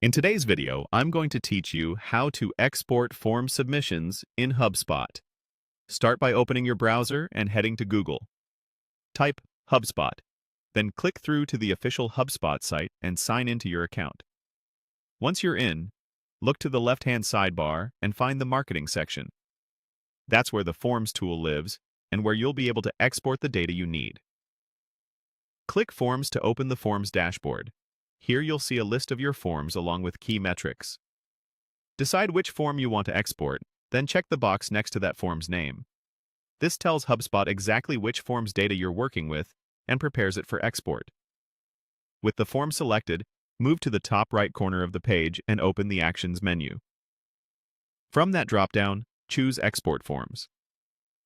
In today's video, I'm going to teach you how to export form submissions in HubSpot. Start by opening your browser and heading to Google. Type HubSpot, then click through to the official HubSpot site and sign into your account. Once you're in, look to the left-hand sidebar and find the Marketing section. That's where the Forms tool lives and where you'll be able to export the data you need. Click Forms to open the Forms dashboard. Here you'll see a list of your forms along with key metrics. Decide which form you want to export, then check the box next to that form's name. This tells HubSpot exactly which form's data you're working with and prepares it for export. With the form selected, move to the top right corner of the page and open the Actions menu. From that drop-down, choose Export Forms.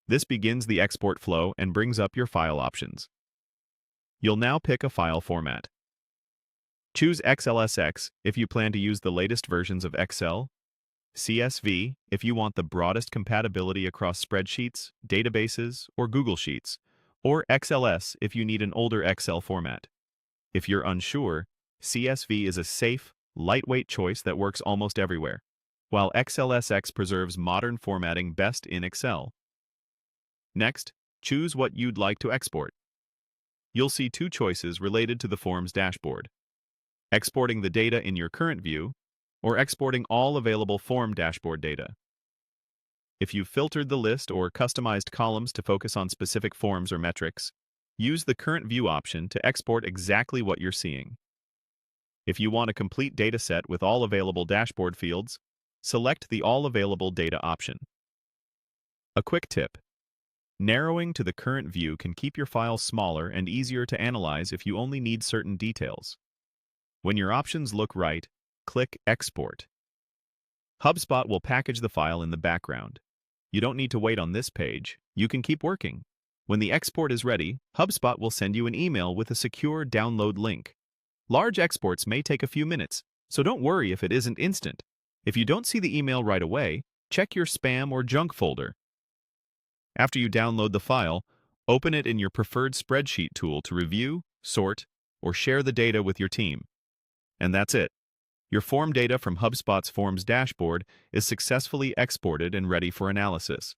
This begins the export flow and brings up your file options. You'll now pick a file format. Choose XLSX if you plan to use the latest versions of Excel, CSV if you want the broadest compatibility across spreadsheets, databases, or Google Sheets, or XLS if you need an older Excel format. If you're unsure, CSV is a safe, lightweight choice that works almost everywhere, while XLSX preserves modern formatting best in Excel. Next, choose what you'd like to export. You'll see two choices related to the form's dashboard: exporting the data in your current view, or exporting all available form dashboard data. If you've filtered the list or customized columns to focus on specific forms or metrics, use the Current View option to export exactly what you're seeing. If you want a complete data set with all available dashboard fields, select the All Available Data option. A quick tip: narrowing to the current view can keep your file smaller and easier to analyze if you only need certain details. When your options look right, click Export. HubSpot will package the file in the background. You don't need to wait on this page. You can keep working. When the export is ready, HubSpot will send you an email with a secure download link. Large exports may take a few minutes, so don't worry if it isn't instant. If you don't see the email right away, check your spam or junk folder. After you download the file, open it in your preferred spreadsheet tool to review, sort, or share the data with your team. And that's it. Your form data from HubSpot's Forms dashboard is successfully exported and ready for analysis.